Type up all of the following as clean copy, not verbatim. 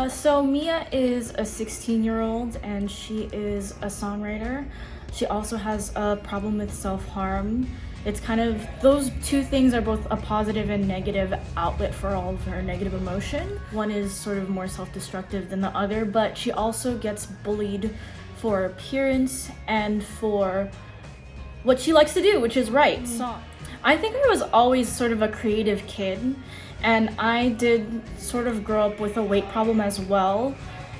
So Mia is a 16-year-old and she is a songwriter. She also has a problem with self-harm. It's kind of, those two things are both a positive and negative outlet for all of her negative emotion. One is sort of more self-destructive than the other, but she also gets bullied for appearance and for what she likes to do, which is write songs. I think I was always sort of a creative kid, and I did sort of grow up with a weight problem as well,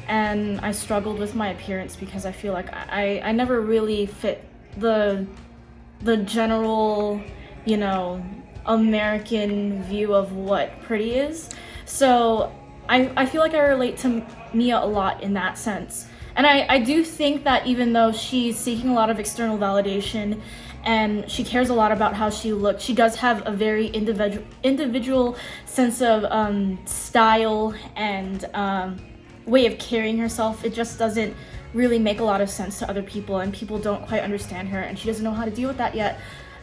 and I struggled with my appearance because I feel like I never really fit the general, American view of what pretty is. So I feel like I relate to Mia a lot in that sense. And I do think that even though she's seeking a lot of external validation and she cares a lot about how she looks, she does have a very individual sense of style and way of carrying herself. It just doesn't really make a lot of sense to other people, and people don't quite understand her, and she doesn't know how to deal with that yet.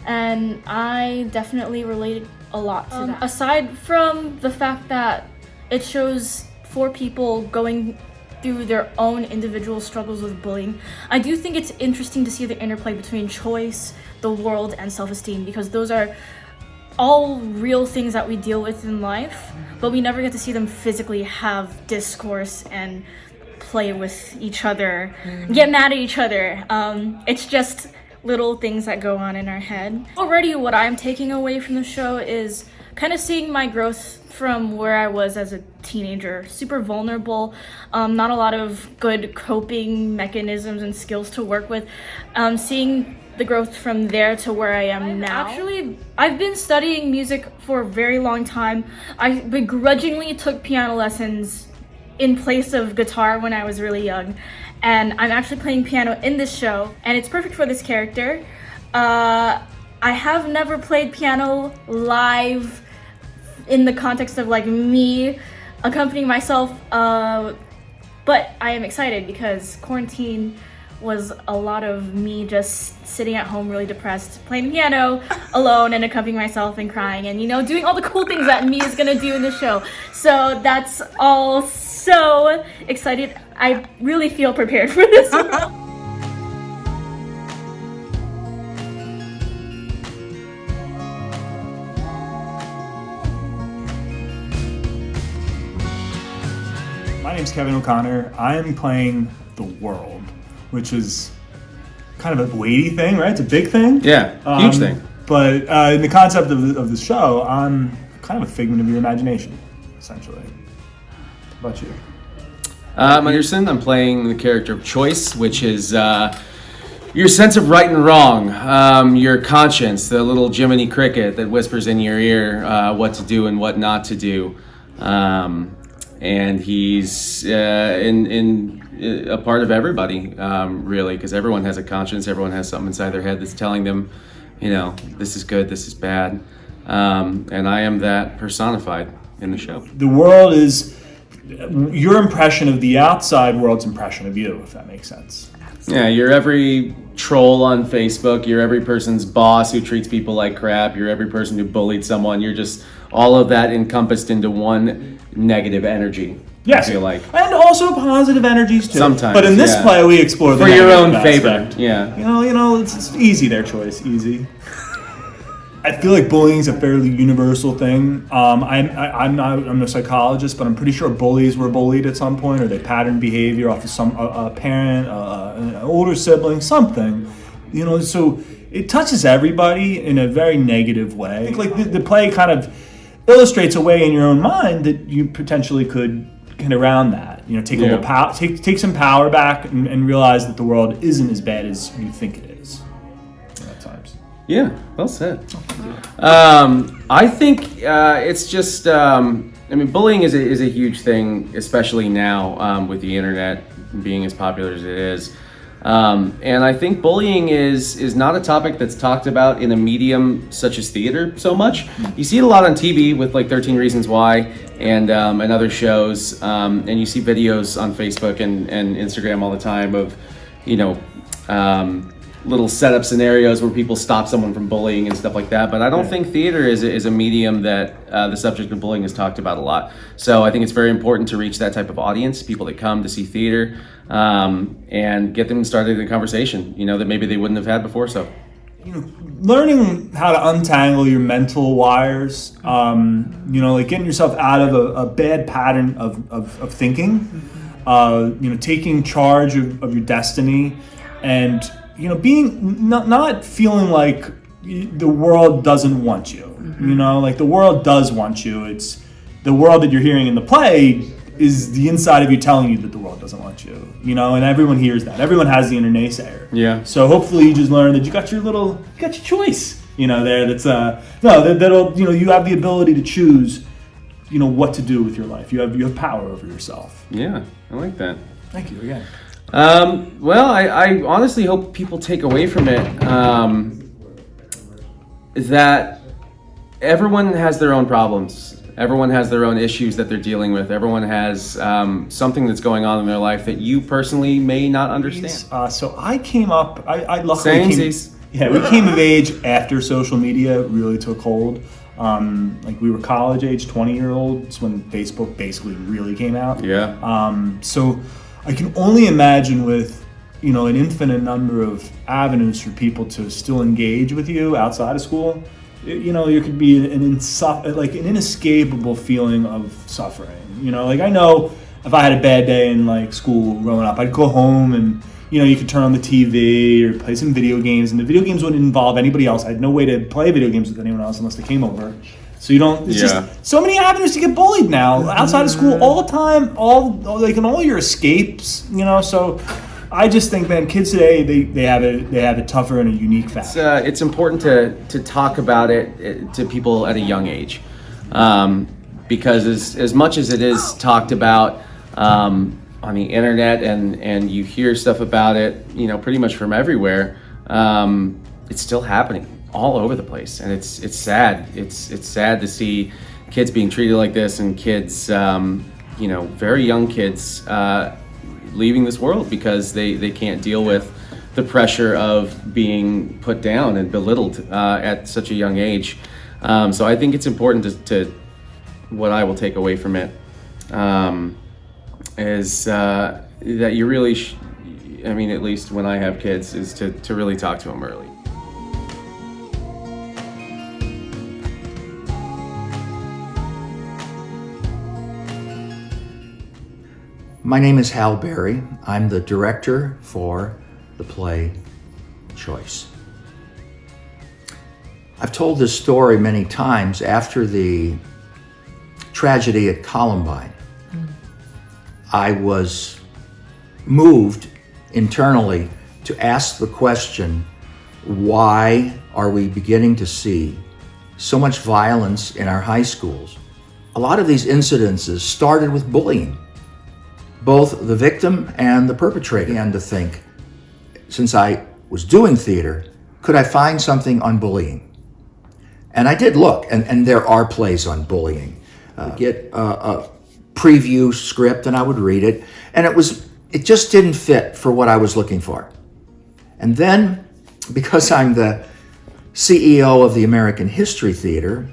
And I definitely related a lot to that. Aside from the fact that it shows 4 people going through their own individual struggles with bullying, I do think it's interesting to see the interplay between choice, the world, and self-esteem, because those are all real things that we deal with in life, but we never get to see them physically have discourse and play with each other, get mad at each other. It's just little things that go on in our head. Already what I'm taking away from the show is kind of seeing my growth from where I was as a teenager. Super vulnerable, not a lot of good coping mechanisms and skills to work with. Seeing the growth from there to where I am now. Actually, I've been studying music for a very long time. I begrudgingly took piano lessons in place of guitar when I was really young, and I'm actually playing piano in this show, and it's perfect for this character. I have never played piano live in the context of like me accompanying myself, but I am excited because quarantine was a lot of me just sitting at home really depressed, playing piano alone and accompanying myself and crying and doing all the cool things that me is gonna do in the show. So that's all so excited. I really feel prepared for this. My name's Kevin O'Connor. I am playing the world, which is kind of a weighty thing, right? It's a big thing. Yeah, huge thing. But in the concept of the show, I'm kind of a figment of your imagination, essentially. How about you? I'm Anderson. I'm playing the character of Choice, which is your sense of right and wrong, your conscience, the little Jiminy Cricket that whispers in your ear what to do and what not to do. And he's in a part of everybody, really, because everyone has a conscience. Everyone has something inside their head that's telling them, this is good, this is bad. And I am that personified in the show. The world is your impression of the outside world's impression of you, if that makes sense. Yeah, you're every troll on Facebook. You're every person's boss who treats people like crap. You're every person who bullied someone. You're just all of that encompassed into one negative energy. Yes, I feel like. And also positive energies too. Sometimes, but in this play, we explore the for your own negative favor. aspect. Yeah. It's easy there, Choice. Easy. I feel like bullying is a fairly universal thing. I'm a psychologist, but I'm pretty sure bullies were bullied at some point, or they patterned behavior off of a parent, an older sibling, something. So it touches everybody in a very negative way. I think like the play kind of illustrates a way in your own mind that you potentially could get around that. Take a little power, take some power back, and realize that the world isn't as bad as you think it is. At times. Yeah, well said. I think it's just, bullying is a huge thing, especially now with the internet being as popular as it is. And I think bullying is not a topic that's talked about in a medium such as theater so much. You see it a lot on TV with like 13 Reasons Why and other shows, and you see videos on Facebook and Instagram all the time of, little setup scenarios where people stop someone from bullying and stuff like that. But I don't think theater is a medium that the subject of bullying is talked about a lot. So I think it's very important to reach that type of audience, people that come to see theater, and get them started in a conversation, that maybe they wouldn't have had before. So, learning how to untangle your mental wires, like getting yourself out of a bad pattern of thinking, taking charge of your destiny, and being not feeling like the world doesn't want you. Like the world does want you. It's the world that you're hearing in the play is the inside of you telling you that the world doesn't want you. And everyone hears that. Everyone has the inner naysayer. Yeah. So hopefully you just learn that you got your choice. There. That'll you have the ability to choose. What to do with your life. You have power over yourself. Yeah, I like that. Thank you again. Well, I honestly hope people take away from it that everyone has their own problems. Everyone has their own issues that they're dealing with. Everyone has something that's going on in their life that you personally may not understand. So I came up. I luckily we came of age after social media really took hold. We were college age, 20-year-olds when Facebook basically really came out. Yeah. So I can only imagine with, an infinite number of avenues for people to still engage with you outside of school. There could be an inescapable feeling of suffering. I know if I had a bad day in school growing up, I'd go home and you could turn on the TV or play some video games, and the video games wouldn't involve anybody else. I had no way to play video games with anyone else unless they came over. So it's just so many avenues to get bullied now outside of school all the time, in all your escapes, So I just think, man, kids today they have it tougher in a unique fashion. It's important to talk about it to people at a young age, because as much as it is talked about on the internet and you hear stuff about it, pretty much from everywhere, it's still happening all over the place, and it's sad. It's sad to see kids being treated like this, and kids, very young kids, leaving this world because they can't deal with the pressure of being put down and belittled at such a young age. So I think it's important to what I will take away from it is that you really, at least when I have kids, is to really talk to them early. My name is Hal Berry. I'm the director for the play Choice. I've told this story many times. After the tragedy at Columbine, I was moved internally to ask the question, why are we beginning to see so much violence in our high schools? A lot of these incidences started with bullying. Both the victim and the perpetrator began to think, since I was doing theater, could I find something on bullying? And I did look, and there are plays on bullying. Get a preview script and I would read it, and it just didn't fit for what I was looking for. And then, because I'm the CEO of the American History Theater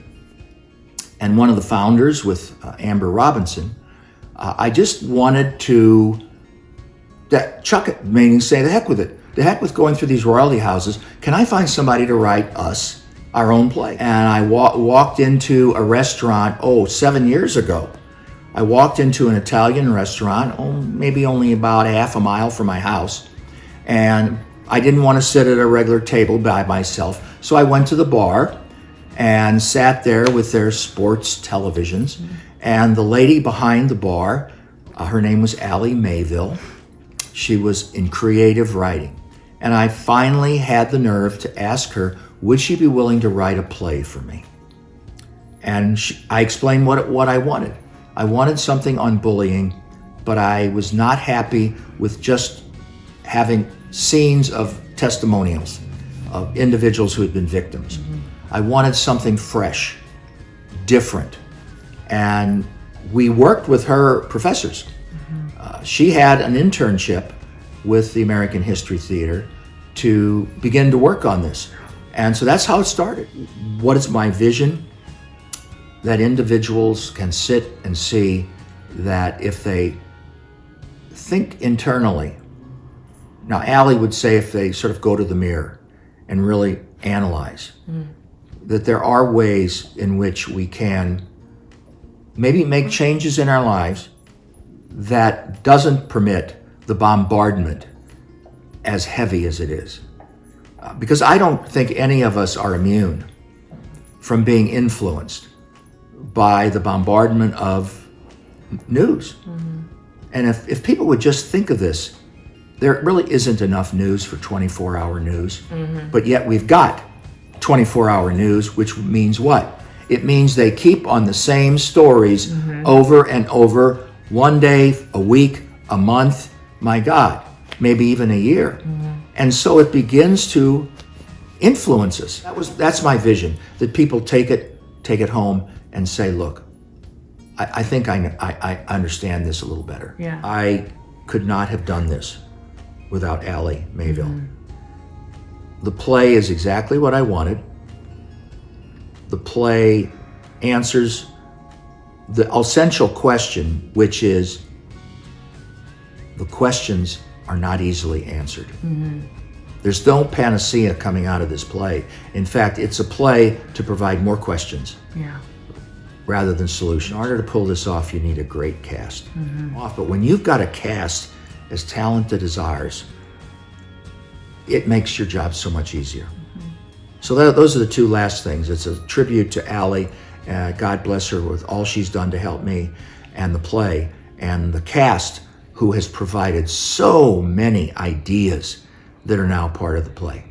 and one of the founders with Amber Robinson, I just wanted to chuck it, meaning say the heck with it. The heck with going through these royalty houses. Can I find somebody to write us our own play? And I walked into a restaurant, 7 years ago. I walked into an Italian restaurant, maybe only about a half a mile from my house. And I didn't want to sit at a regular table by myself. So I went to the bar and sat there with their sports televisions. And the lady behind the bar, her name was Alli Mayville. She was in creative writing. And I finally had the nerve to ask her, would she be willing to write a play for me? And I explained what I wanted. I wanted something on bullying, but I was not happy with just having scenes of testimonials of individuals who had been victims. I wanted something fresh, different. And we worked with her professors. She had an internship with the American History Theater to begin to work on this. And so that's how it started. What is my vision? That individuals can sit and see that if they think internally, now Alli would say if they sort of go to the mirror and really analyze, that there are ways in which we can maybe make changes in our lives that doesn't permit the bombardment as heavy as it is. Because I don't think any of us are immune from being influenced by the bombardment of news. And if people would just think of this, there really isn't enough news for 24-hour news, but yet we've got 24-hour news, which means what? It means they keep on the same stories over and over, one day, a week, a month, my God, maybe even a year. And so it begins to influence us. That's my vision, that people take it home and say, look, I think I understand this a little better. Yeah. I could not have done this without Alli Mayville. The play is exactly what I wanted. The play answers the essential question, which is the questions are not easily answered. There's no panacea coming out of this play. In fact, it's a play to provide more questions rather than solutions. In order to pull this off, you need a great cast. But when you've got a cast as talented as ours, it makes your job so much easier. So those are the two last things. It's a tribute to Alli. God bless her with all she's done to help me, and the play, and the cast who has provided so many ideas that are now part of the play.